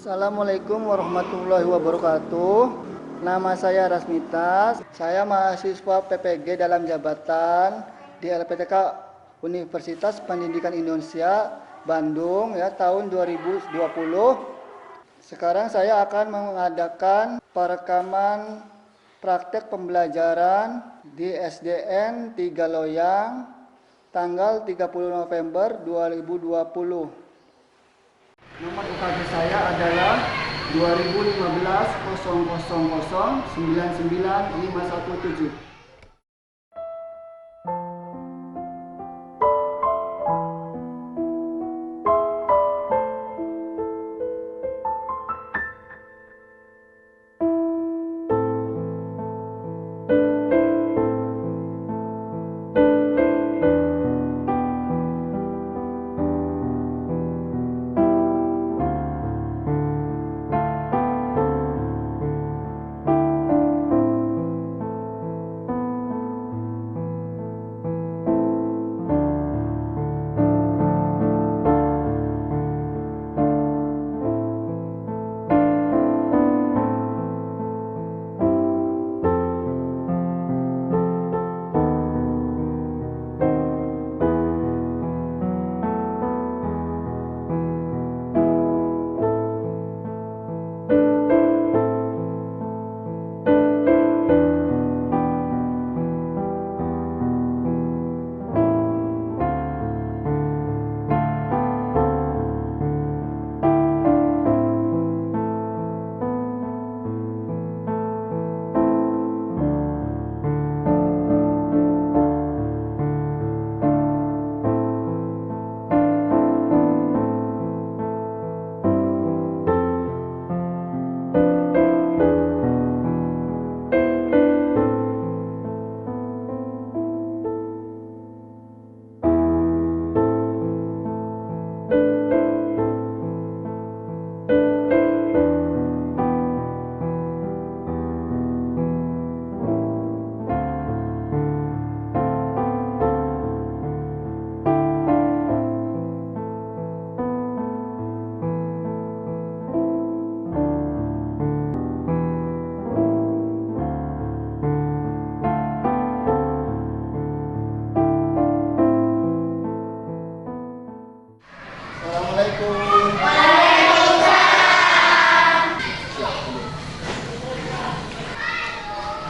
Assalamualaikum warahmatullahi wabarakatuh. Nama saya Rasmita. Saya mahasiswa PPG dalam jabatan di LPTK Universitas Pendidikan Indonesia Bandung ya tahun 2020. Sekarang saya akan mengadakan perekaman praktek pembelajaran di SDN 3 Loyang tanggal 30 November 2020. Nomor UKG saya adalah 2015-000-99517.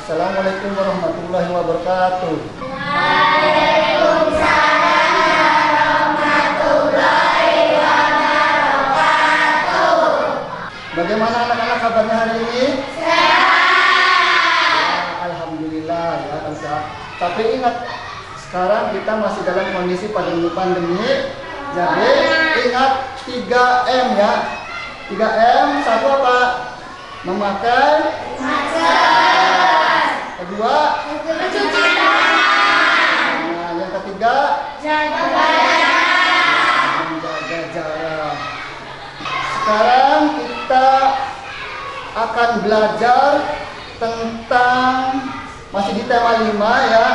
Assalamualaikum warahmatullahi wabarakatuh. Waalaikumsalam warahmatullahi wabarakatuh. Bagaimana anak-anak kabarnya hari ini? Sehat. Alhamdulillah ya, sehat. Tapi ingat, sekarang kita masih dalam kondisi pandemi. Jadi ingat 3M ya. 3M, satu apa? Memakai masker. Kedua, Mencuci tangan. nah yang ketiga, Jaga jarak. menjaga jarak. Sekarang kita akan belajar tentang masih di tema 5 ya.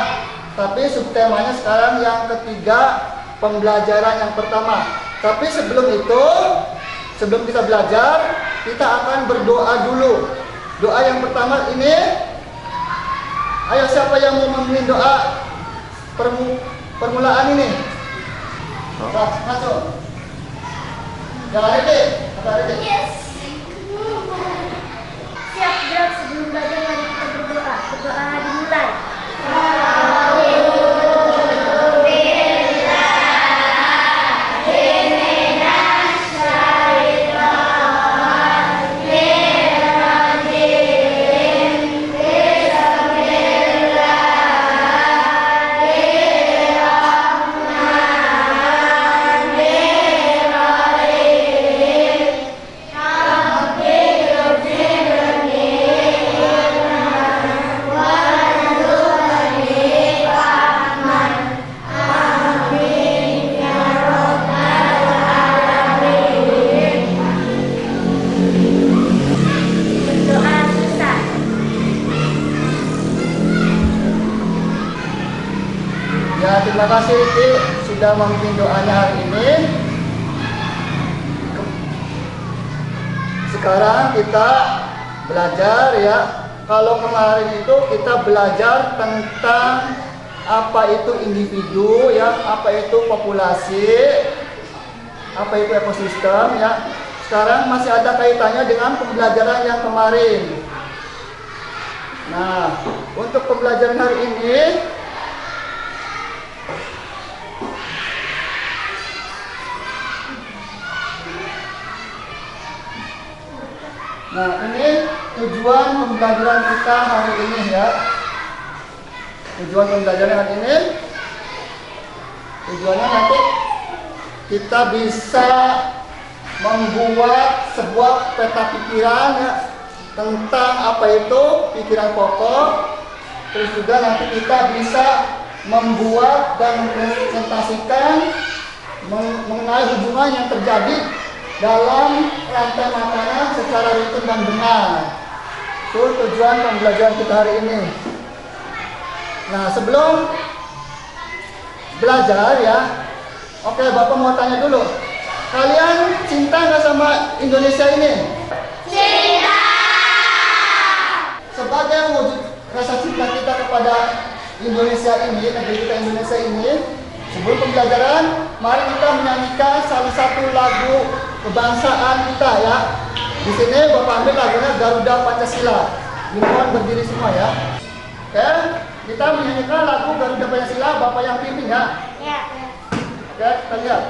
Tapi subtemanya sekarang yang ketiga, pembelajaran yang pertama. Tapi sebelum itu, sebelum kita belajar, kita akan berdoa dulu. Doa yang pertama ini, ayo siapa yang mau memimpin doa permulaan ini? Masuk. Jangan rete, kata rete. Yes. Siap gerak sebelum belajar, mari kita berdoa. Berdoa dimulai. Ya, terima kasih Riki sudah memimpin doanya hari ini. sekarang kita belajar ya. Kalau kemarin itu kita belajar tentang apa itu individu ya, apa itu populasi, apa itu ekosistem ya. Sekarang masih ada kaitannya dengan pembelajaran yang kemarin. Nah, untuk pembelajaran hari ini ini tujuan pembelajaran kita hari ini ya. Tujuan pembelajaran hari ini, tujuannya nanti kita bisa membuat sebuah peta pikiran ya, tentang apa itu pikiran pokok. Terus juga nanti kita bisa membuat dan mempresentasikan mengenai hubungan yang terjadi dalam rantai makanan secara rutin dan benar. Itu tujuan pembelajaran kita hari ini. Nah, sebelum belajar ya, oke, Bapak mau tanya dulu. Kalian cinta nggak sama Indonesia ini? Cinta. Sebagai wujud rasa cinta kita kepada Indonesia ini, negeri kita Indonesia ini, sebelum pembelajaran, mari kita menyanyikan salah satu lagu kebangsaan kita ya. Di sini Bapak ambil lagunya Garuda Pancasila. Mohon berdiri semua ya. Oke, kita menyanyikan lagu Garuda Pancasila. Bapak yang pimpin ya. Ya. Oke, kita lihat.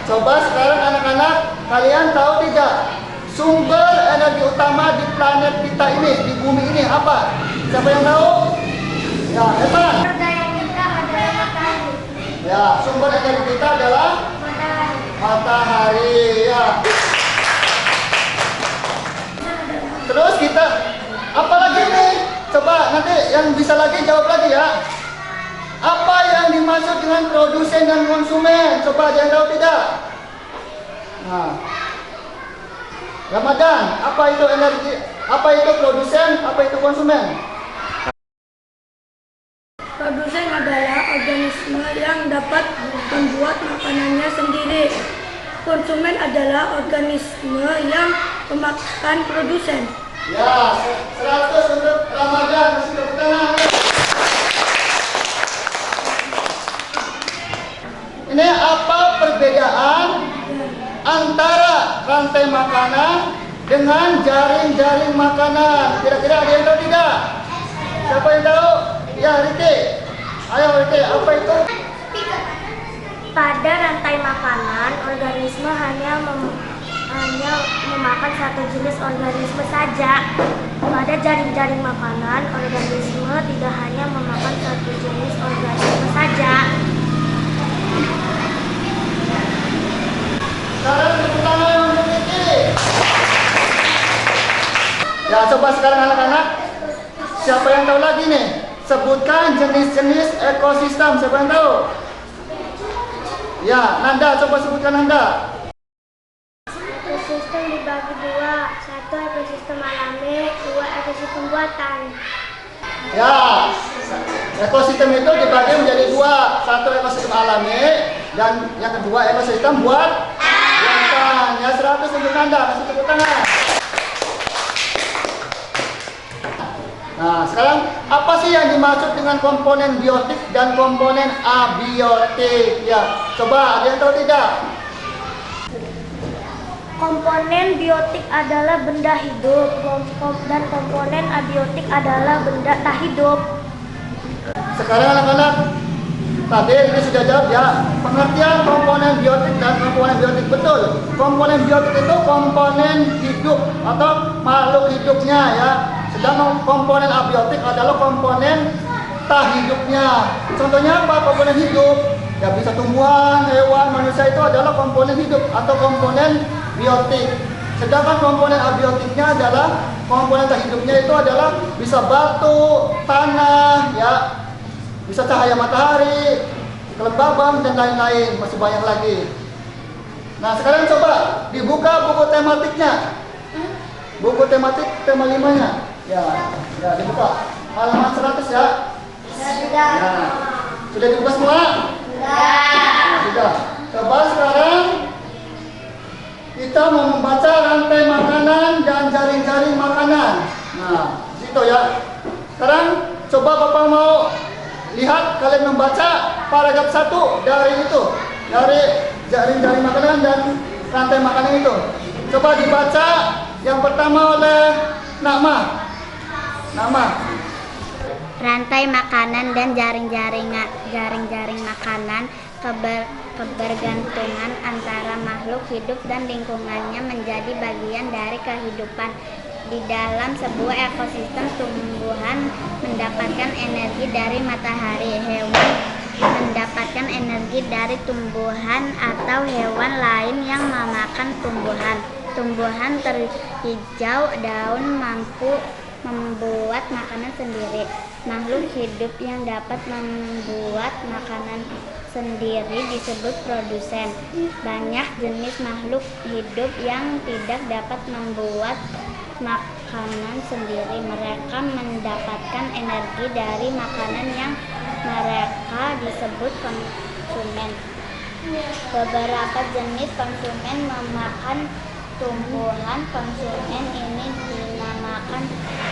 Coba sekarang anak-anak, kalian tahu tidak sumber energi utama di planet kita ini, di bumi ini apa? Siapa yang tahu? Ya, Evan. Daya kita adalah matahari. Ya, sumber energi kita adalah Matahari. matahari. Ya. Terus kita apa lagi nih? Coba nanti yang bisa lagi jawab lagi ya. Apa yang dimaksud dengan produsen dan konsumen? Coba ada yang tahu tidak? Nah, Ramadan, apa itu energi? Apa itu produsen? Apa itu konsumen? Produsen adalah organisme yang dapat membuat makanannya sendiri. Konsumen adalah organisme yang memakan produsen. Ya, 100 untuk Ramadan. Kasih tepuk tangan. Ini apa perbedaan antara rantai makanan dengan jaring-jaring makanan? Kira-kira ada yang tahu tidak? Siapa yang tahu? Ya, Riti. Ayo Riti, apa itu? Pada rantai makanan, organisme hanya hanya memakan satu jenis organisme saja. Pada jaring-jaring makanan, organisme tidak hanya memakan satu jenis organisme saja. Sekarang tepuk tangan untuk Niki. Ya, coba sekarang anak-anak, siapa yang tahu lagi nih? Sebutkan jenis-jenis ekosistem. Siapa yang tahu? Ya, Nanda, coba sebutkan Nanda. Ekosistem dibagi dua, satu ekosistem alami, dua ekosistem buatan. Ya, ekosistem itu dibagi menjadi dua, satu ekosistem alami dan yang kedua ekosistem buatan. Ya, 100 untuk Nanda, kasih tepuk tangan. Nah, sekarang apa sih yang dimaksud dengan komponen biotik dan komponen abiotik? Ya, coba ada yang tahu tidak? Komponen biotik adalah benda hidup dan komponen abiotik adalah benda tak hidup. Sekarang anak-anak, tadi ini sudah jawab ya. Pengertian komponen biotik dan komponen biotik betul. Komponen biotik itu komponen hidup atau makhluk hidupnya ya. Sedangkan komponen abiotik adalah komponen tak hidupnya. Contohnya apa komponen hidup? Ya bisa tumbuhan, hewan, manusia itu adalah komponen hidup atau komponen biotik. Sedangkan komponen abiotiknya adalah komponen tak hidupnya itu adalah bisa batu, tanah, ya, bisa cahaya matahari, kelembaban dan lain-lain, masih banyak lagi. Nah sekarang coba dibuka buku tematiknya, buku tematik tema 5-nya. Ya, dibuka halaman 100 ya. Sudah. Ya. Sudah dibuka semua? Nah, sudah. Coba sekarang kita mau membaca rantai makanan dan jaring-jaring makanan. Nah, di situ ya. Sekarang coba Bapak mau lihat kalian membaca paragraf 1 dari itu, dari jaring-jaring makanan dan rantai makanan itu. Coba dibaca yang pertama oleh Nama. Rantai makanan dan jaring-jaring makanan kebergantungan antara makhluk hidup dan lingkungannya menjadi bagian dari kehidupan. Di dalam sebuah ekosistem, tumbuhan mendapatkan energi dari matahari, hewan mendapatkan energi dari tumbuhan atau hewan lain yang memakan tumbuhan. Tumbuhan terhijau daun mampu membuat makanan sendiri. Makhluk hidup yang dapat membuat makanan sendiri disebut produsen. Banyak jenis makhluk hidup yang tidak dapat membuat makanan sendiri. Mereka mendapatkan energi dari makanan yang mereka disebut konsumen. Beberapa jenis konsumen memakan tumbuhan. Konsumen ini dinamakan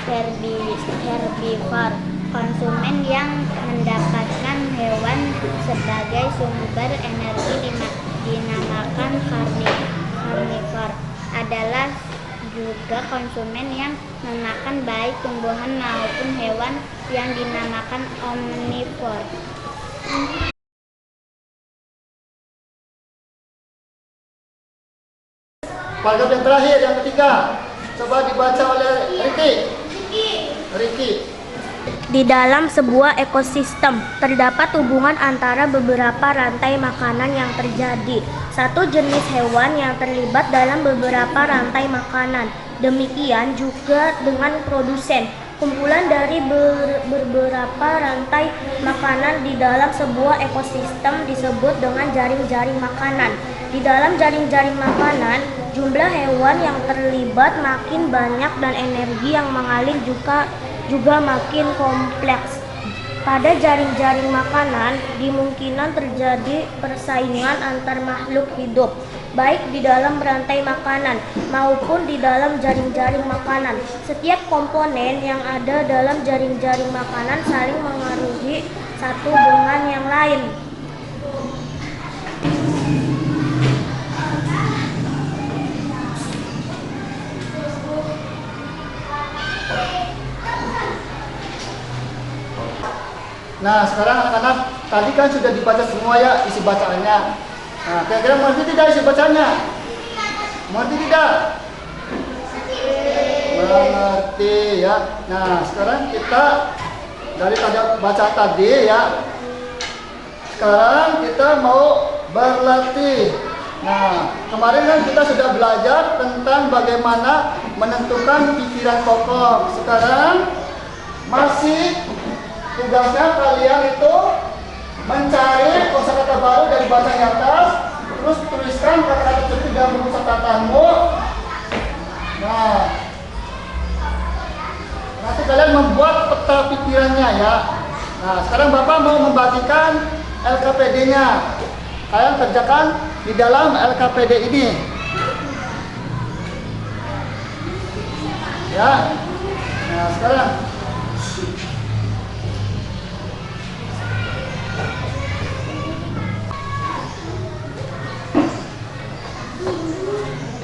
herbivor. Konsumen yang mendapatkan hewan sebagai sumber energi dinamakan karnivor. Adalah juga konsumen yang memakan baik tumbuhan maupun hewan yang dinamakan omnivor. Paragraf yang terakhir, yang ketiga, coba dibaca oleh Ricky. Di dalam sebuah ekosistem, terdapat hubungan antara beberapa rantai makanan yang terjadi. Satu jenis hewan yang terlibat dalam beberapa rantai makanan. Demikian juga dengan produsen. Kumpulan dari beberapa rantai makanan di dalam sebuah ekosistem disebut dengan jaring-jaring makanan. Di dalam jaring-jaring makanan, jumlah hewan yang terlibat makin banyak dan energi yang mengalir juga makin kompleks. Pada jaring-jaring makanan, dimungkinkan terjadi persaingan antar makhluk hidup, baik di dalam rantai makanan maupun di dalam jaring-jaring makanan. Setiap komponen yang ada dalam jaring-jaring makanan saling mengaruhi satu dengan yang lain. Nah, sekarang anak-anak tadi kan sudah dibaca semua ya isi bacaannya. Nah, kira-kira mengerti tidak isi bacanya? Mengerti tidak? Mengerti ya. Nah, sekarang kita dari baca tadi ya. Sekarang kita mau berlatih. Nah, kemarin kan kita sudah belajar tentang bagaimana menentukan pikiran pokok. Sekarang masih tugasnya kalian itu mencari kosakata baru dari bacaan di atas, terus tuliskan kata-kata tersebut dalam buku catatanmu. Nah, nanti kalian membuat peta pikirannya ya. Nah, sekarang Bapak mau membagikan LKPD-nya. Kalian kerjakan di dalam LKPD ini. Ya. Nah, sekarang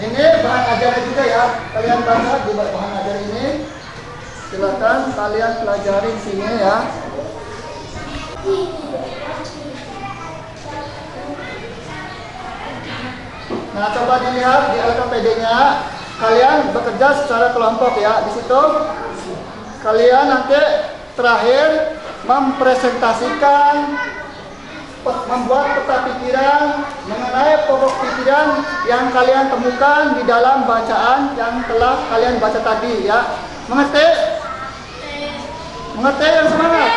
ini bahan ajarnya juga ya. Kalian baca di bahan ajar ini. Silakan kalian pelajari di sini ya. Nah, coba dilihat di LKPD-nya, kalian bekerja secara kelompok ya. Di situ kalian nanti terakhir mempresentasikan, membuat peta pikiran mengenai pokok pikiran yang kalian temukan di dalam bacaan yang telah kalian baca tadi ya. Mengerti? Mengerti yang semangat?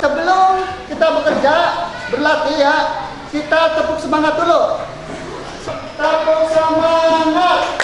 Sebelum kita bekerja, berlatih ya, kita tepuk semangat dulu. Tepuk semangat.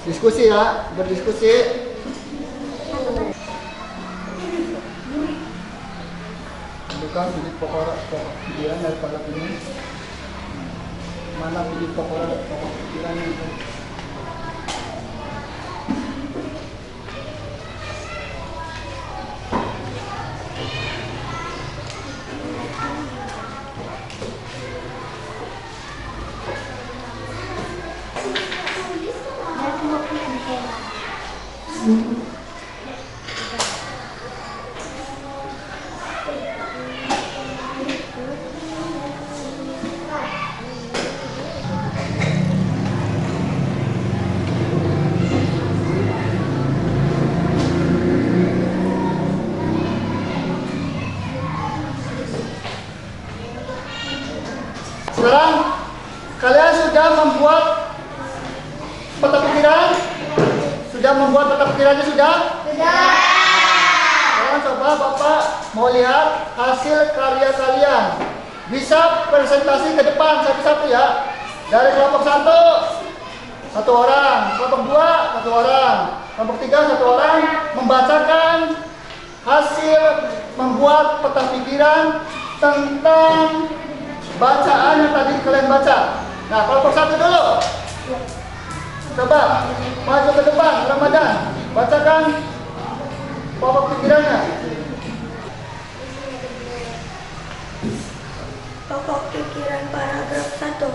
Diskusi ya, berdiskusi. Bukan bibit pokok pikiran dari palak ini. Mana bibit pokok pikiran itu? Sekarang kalian sudah membuat peta pikiran? Sudah membuat peta pikirannya sudah? Sudah. Sekarang coba Bapak mau lihat hasil karya kalian. Bisa presentasi ke depan satu-satu ya. Dari kelompok 1, 1 orang, kelompok 2, 1 orang, kelompok 3, 1 orang membacakan hasil membuat peta pikiran tentang bacaan yang tadi kalian baca. Nah, kelompok 1 dulu. Coba maju ke depan, Ramadan. Bacakan pokok pikirannya. Pokok pikiran paragraf 1.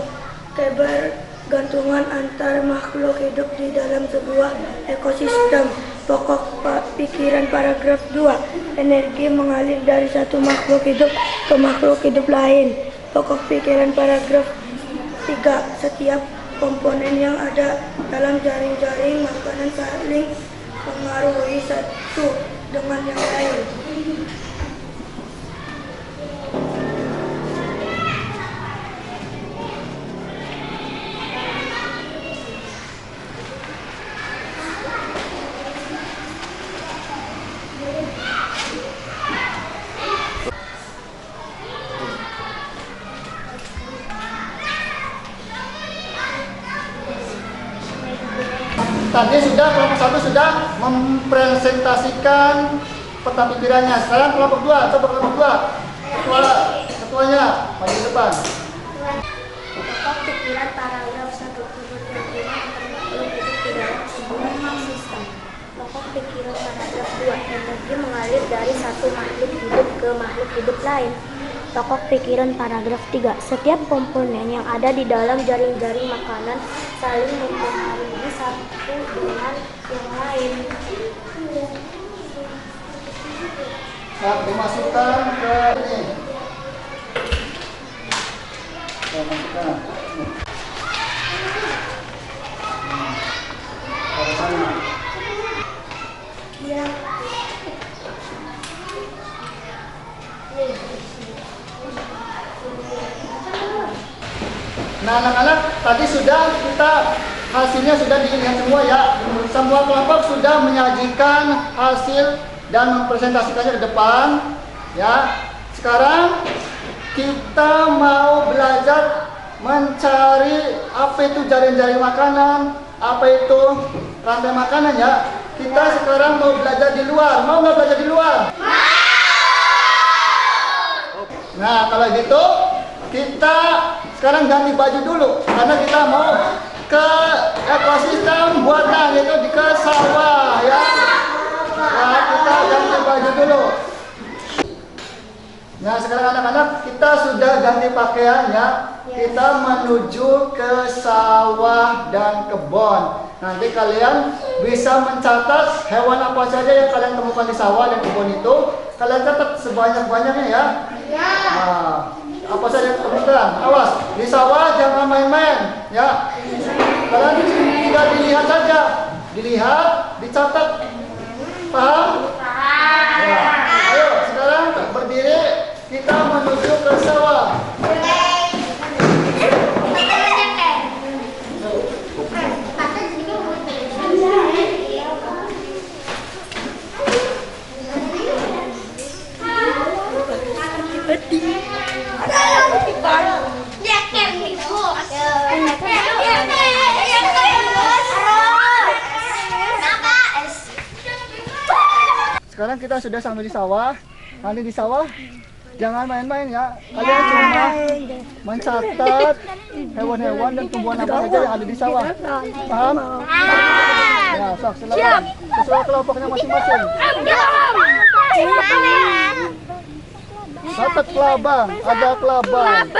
Kebergantungan antar makhluk hidup di dalam sebuah ekosistem. Pokok pikiran paragraf 2. Energi mengalir dari satu makhluk hidup ke makhluk hidup lain. Pokok pikiran paragraf 3. Setiap komponen yang ada dalam jaring-jaring makanan saling mengaruhi satu dengan yang lain. Tadi sudah kelompok 1 sudah mempresentasikan peta pikirannya. Sekarang kelompok 2, coba kelompok 2. ketuanya maju ke depan. Pokok pikiran paragraf 1 makhluk hidup di dalam sebuah ekosistem. Pokok pikiran paragraf 2, energi mengalir dari satu makhluk hidup ke makhluk hidup lain. Pokok pikiran paragraf 3, setiap komponen yang ada di dalam jaring-jaring makanan saling mempengaruhi satu dengan yang lain. Nah, dimasukkan ke ini. Masukkan. Ke sana. Nah, anak-anak, tadi sudah hasilnya sudah dilihat semua ya. Semua kelompok sudah menyajikan hasil dan mempresentasikannya ke depan ya. Sekarang kita mau belajar mencari apa itu jaring-jaring makanan, apa itu rantai makanan ya. Kita sekarang mau belajar di luar. Mau nggak belajar di luar? Nah, kalau gitu kita sekarang ganti baju dulu karena kita mau ke ekosistem buatan, yaitu di ke sawah ya. Nah, kita ganti baju dulu. Nah, sekarang anak-anak kita sudah ganti pakaian ya. Kita menuju ke sawah dan kebun. Nanti kalian bisa mencatat hewan apa saja yang kalian temukan di sawah dan kebun itu. Kalian catat sebanyak-banyaknya ya. Nah, apa saja yang temukan. Awas, di sawah jangan main-main ya. Kalian tinggal dilihat saja. Dilihat, dicatat. Paham? Ya. Ayo, sekarang berdiri. Kita menuju ke sawah. Sekarang kita sudah sampai di sawah. Nanti di sawah jangan main-main ya. Kalian cuma mencatat hewan-hewan dan tumbuhan apa saja yang ada di sawah. Paham? Ya, sok silakan. Sesuai kelompoknya masing-masing. Catat kelabang, ada kelabang.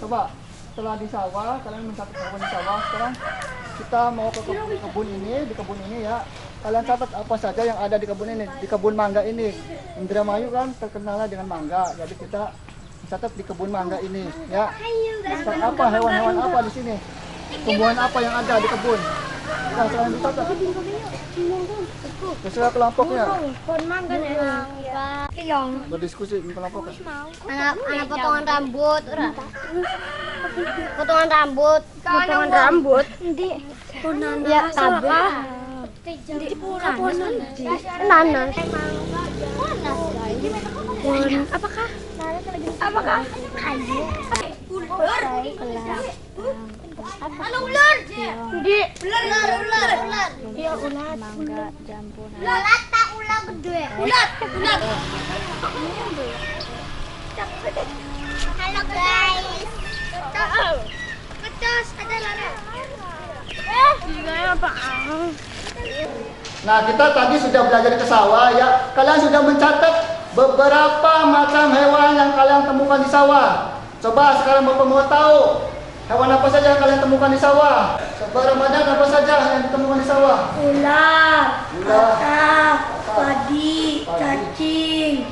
Coba setelah di sawah, kalian mencatat hewan di sawah. Sekarang kita mau ke kebun ini, di kebun ini ya. Kalian catat apa saja yang ada di kebun ini, di kebun mangga ini. Indramayu kan terkenal dengan mangga, jadi kita catat di kebun mangga ini ya. Apa hewan-hewan apa di sini? Tumbuhan apa yang ada di kebun? Nah, kalian dicatat. Sesuai kelompoknya. Pohon mangga ya. Berdiskusi di kelompok. Anak potongan rambut, potongan rambut, potongan rambut. Di ya tabah. Di pohonan. Nanas. Pohon apakah? Apakah? Kayu. Ular. Ada ular. Di ular. Iya ular. Mangga, jambu. Ular tak ular gede. Ular. Halo guys. Ketos ada lada. Gimana Pak? Nah, kita tadi sudah belajar ke sawah ya. Kalian sudah mencatat beberapa macam hewan yang kalian temukan di sawah. Coba sekarang Bapak mau tahu hewan apa saja yang kalian temukan di sawah. Coba Ramadan, apa saja yang ditemukan di sawah? Ular, katak, padi, cacing,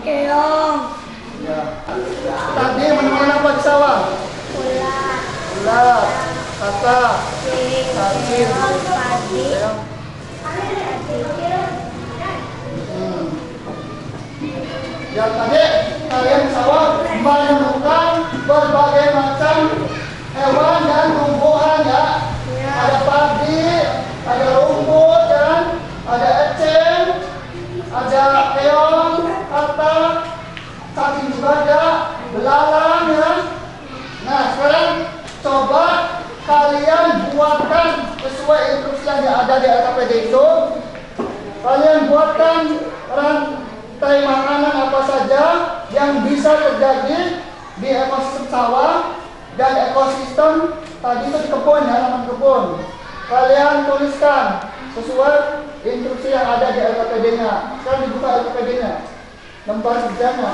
keong. Ya. Tadi menemukan apa di sawah? ulat, Ulat, kakak, keong, padi, yang tadi kalian sawah menemukan berbagai macam hewan dan tumbuhan ya. Ada padi, ada rumput dan ada eceng, ada keong, katak, cacing juga ada, belalang ya. Nah sekarang coba kalian buatkan sesuai instruksi yang ada di LKPD itu. Kalian buatkan rantai makanan apa saja yang bisa terjadi di ekosistem sawah dan ekosistem tadi itu di kebun ya, taman kebun. Kalian tuliskan sesuai instruksi yang ada di LKPD-nya. Sekarang dibuka LKPD-nya, lembar kerjanya.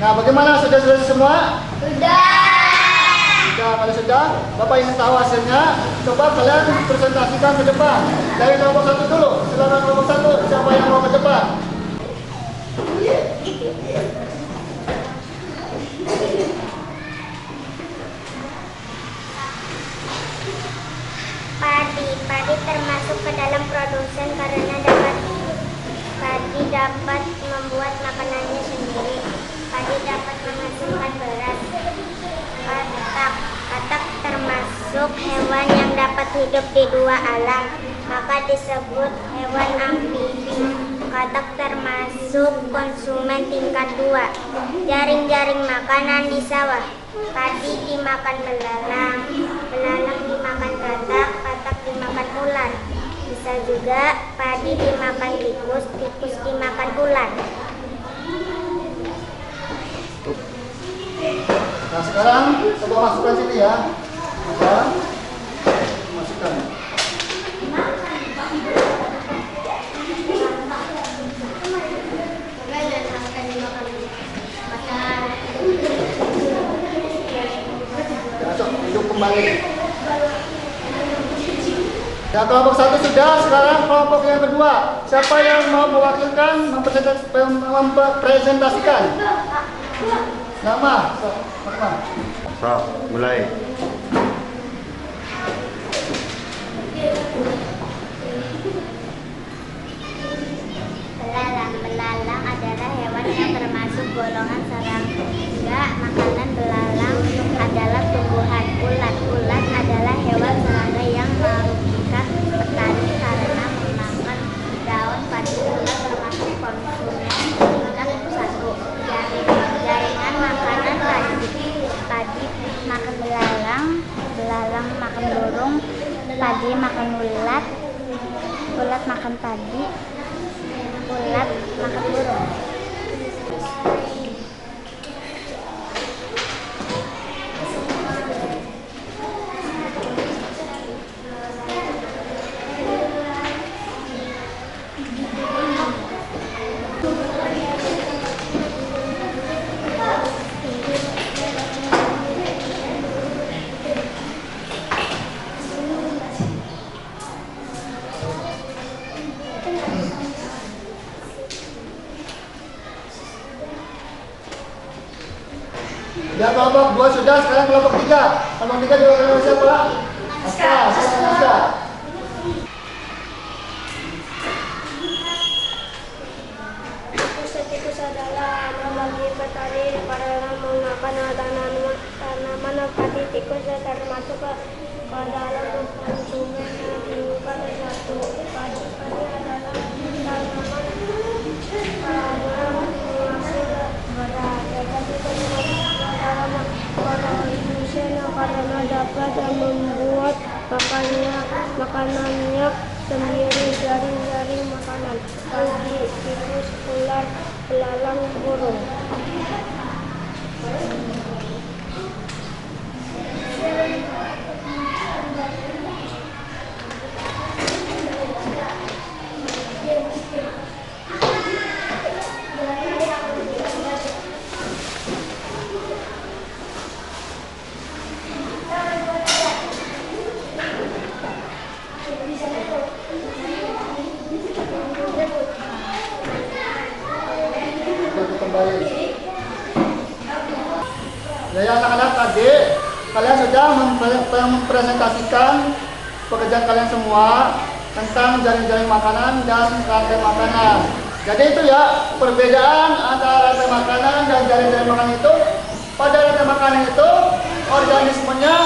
Nah, bagaimana? Sudah selesai semua? Sudah, kalau sudah, Bapak ingin tahu hasilnya. Coba kalian presentasikan ke depan. Dari kelompok 1 dulu. Silakan kelompok 1. Siapa yang mau ke depan? Padi termasuk ke dalam produsen karena padi dapat membuat makanannya sendiri. Padi dapat menghasilkan beras. Katak termasuk hewan yang dapat hidup di dua alam, maka disebut hewan amfibi. Katak termasuk konsumen tingkat 2. Jaring-jaring makanan di sawah. Padi dimakan belalang, belalang dimakan katak, katak dimakan ulat. Bisa juga padi dimakan tikus, tikus dimakan ulat. Nah sekarang coba masukkan sini ya. Coba masukkan. Hidup kembali. Ya kelompok 1 sudah, sekarang kelompok yang kedua. Siapa yang mau mewakilkan, mempresentasikan? Nama, mulai. Belalang adalah hewan yang termasuk golongan serangga. Makanan belalang adalah tumbuhan. Ulat adalah hewan serangga yang merugikan petani karena memakan daun padi. Ulat termasuk konsumen tingkat 1. Jaringan makanan padi makan belalang, belalang makan burung, padi makan ulat, ulat makan padi, ulat makan burung. Ya kelompok 2 sudah, sekarang kelompok 3. Kelompok 3 diwakilkan siapa? Aska, silakan Aska. Tikus adalah aman bagi petani karena memakan tanaman padi. Tikus termasuk ke dalam konsumen tingkat 1. Padi adalah tanaman karena menghasil beras. Karena dapat membuat makanannya sendiri. Jaring-jaring makanan padi, tikus, ular, belalang, burung. Ya anak-anak, tadi kalian sudah mempresentasikan pekerjaan kalian semua tentang jaring-jaring makanan dan rantai makanan. Jadi itu ya perbedaan antara rantai makanan dan jaring-jaring makanan itu. Pada rantai makanan itu organismenya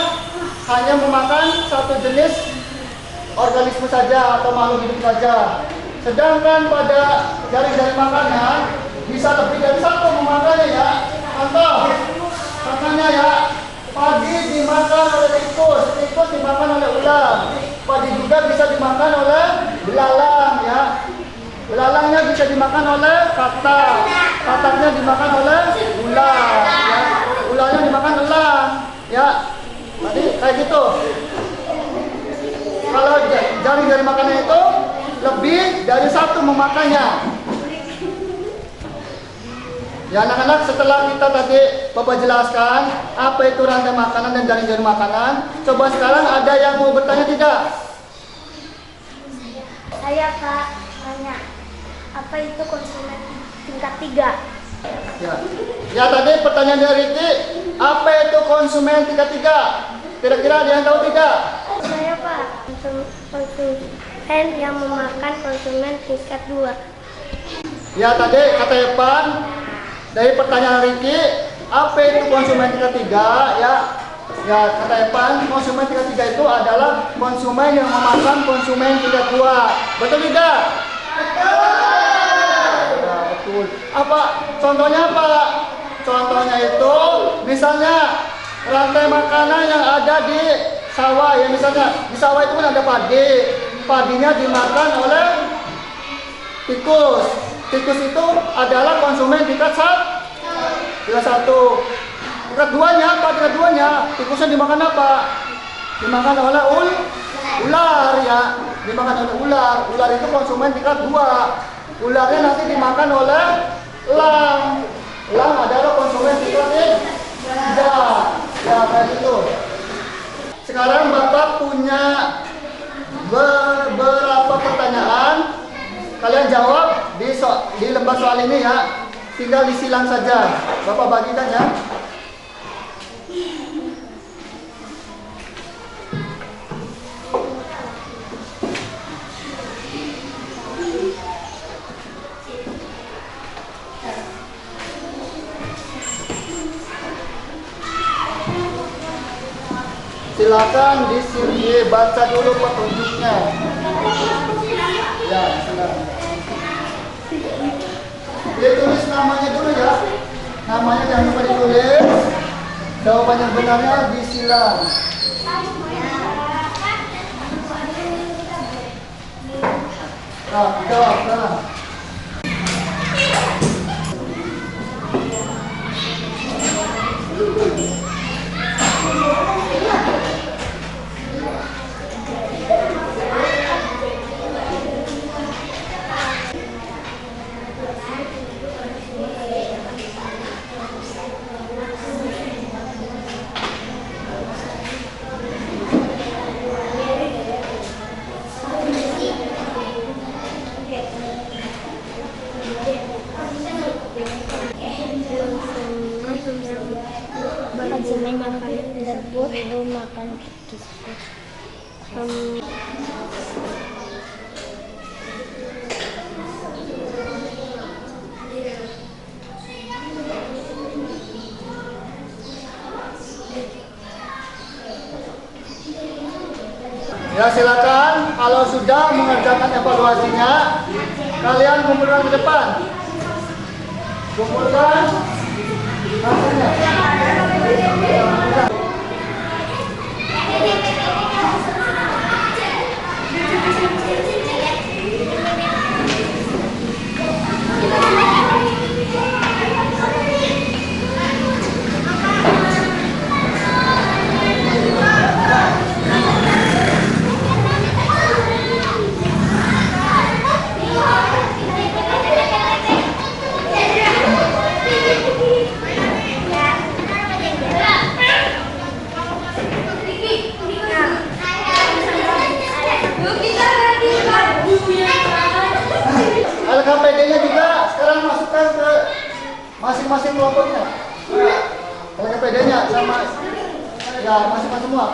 hanya memakan satu jenis organisme saja atau makhluk hidup saja. Sedangkan pada jaring-jaring makanan bisa lebih dari satu memakannya ya. Contoh, makanya ya, padi dimakan oleh tikus, tikus dimakan oleh ular, padi juga bisa dimakan oleh belalang ya. Belalangnya bisa dimakan oleh katak, kataknya dimakan oleh ular ya. Ularnya dimakan elang ya. Tadi kayak gitu. Kalau jaring-jaring makanan itu lebih dari satu memakannya. Ya anak-anak, setelah kita tadi Bapak jelaskan apa itu rantai makanan dan jaring-jaring makanan, coba sekarang ada yang mau bertanya tidak? Saya Kak, tanya, apa itu konsumen tingkat 3? Ya tadi pertanyaan dari Riti, apa itu konsumen tingkat 3? Kira-kira ada yang tahu tidak? Saya Pak, konsumen yang memakan konsumen tingkat 2. Ya tadi kata Evan, dari pertanyaan Riki, apa itu konsumen tingkat 3? Ya kata Evan, konsumen tingkat 3 itu adalah konsumen yang memakan konsumen tingkat 2. Betul tidak? Betul. Ya, betul. Apa contohnya apa? Contohnya itu misalnya rantai makanan yang ada di sawah ya, misalnya di sawah itu kan ada padi. Padinya dimakan oleh tikus. Tikus itu adalah konsumen tingkat 1. Tingkat 2-nya apa? Tingkat 2-nya tikusnya dimakan apa? Dimakan oleh ular ya. Dimakan oleh ular. Ular itu konsumen tingkat 2. Ularnya nanti dimakan oleh elang. Elang adalah konsumen tingkat 3. Ya kayak gitu. Sekarang Bapak punya beberapa pertanyaan. Kalian jawab di lembar soal ini ya. Tinggal disilang saja. Bapak bagikan ya. Silakan dibaca dulu petunjuknya. Ya, silakan. Ditulis namanya dulu ya. Namanya jangan lupa ditulis. Jawaban yang benarnya disilang. Nah, jawab. Nah. Konsumen yang paling tersebut makan tikus. Ya silakan, kalau sudah mengerjakan evaluasinya, kalian kumpulkan ke depan. Kumpulkan hasilnya. masing-masing kelompoknya. Kalau KPD-nya sama ya masing-masing semua.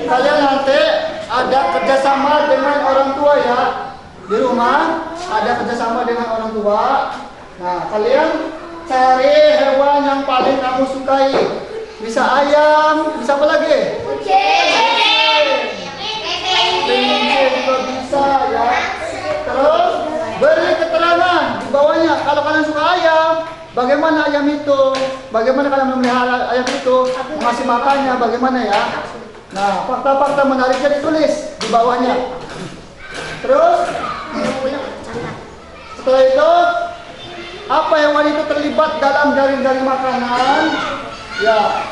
Kalian nanti ada kerjasama dengan orang tua ya. Di rumah ada kerjasama dengan orang tua. Nah, kalian cari hewan yang paling kamu sukai. Bisa ayam, bisa apa lagi? Kucing juga bisa ya. Terus beri keterangan di bawahnya. Kalau kalian suka ayam, bagaimana ayam itu? Bagaimana kalian memelihara ayam itu? Mengasih makannya bagaimana ya? Nah, fakta-fakta menariknya ditulis di bawahnya. Terus, setelah itu, apa hewan itu terlibat dalam jaring-jaring makanan? Ya,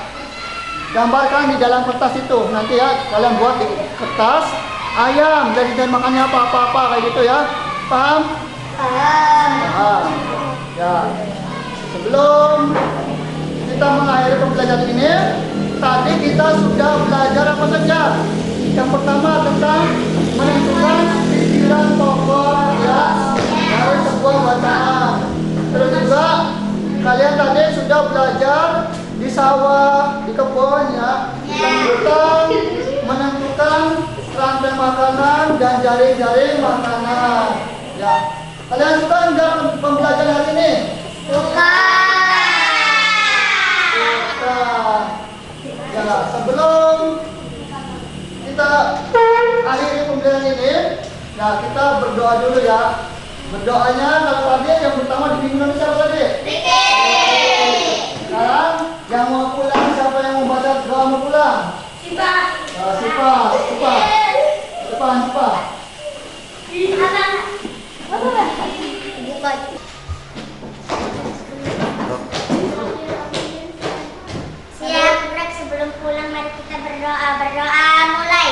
gambarkan di dalam kertas itu. Nanti ya, kalian buat di kertas. Ayam, jaring-jaring makannya apa-apa kayak gitu ya. Paham? Paham. Ya. Sebelum kita mengakhiri pembelajaran ini, tadi kita sudah belajar apa saja? Yang pertama tentang menentukan pikiran pokok ya dari sebuah bacaan. Terus juga kalian tadi sudah belajar di sawah, di kebun ya, tentang menentukan rantai makanan dan jaring-jaring makanan. Ya, kalian suka enggak pembelajaran hari ini? Suka. Ya, sebelum kita akhiri pembelajaran ini, nah kita berdoa dulu ya. Berdoanya kalau tadi yang pertama di Indonesia apa tadi? Sekarang yang mau pulang, siapa yang mau baca doa mau pulang? Sipa. Sipa. Siap, Brek. Sebelum pulang mari kita berdoa. Berdoa mulai.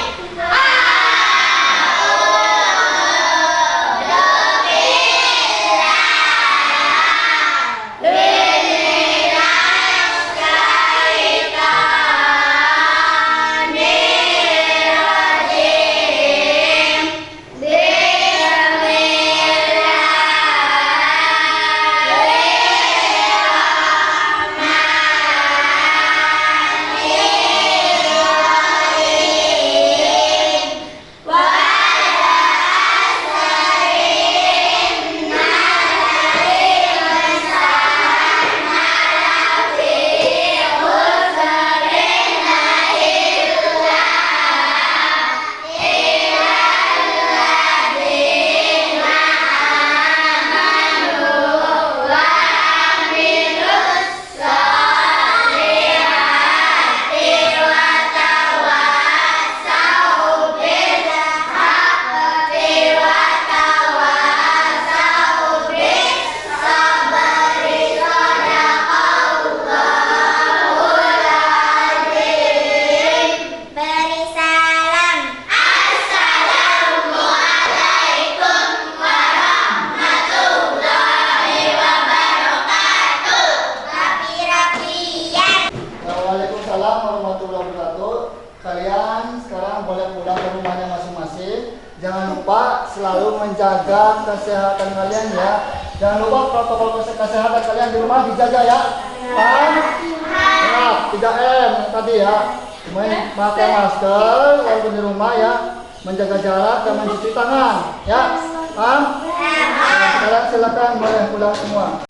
Jangan lupa selalu menjaga kesehatan kalian ya. Jangan lupa protokol kesehatan kalian di rumah dijaga ya. Ya, 3M tadi ya. Pakai masker walaupun di rumah ya. Menjaga jarak dan mencuci tangan ya. Paham? Sekarang silakan boleh pulang semua.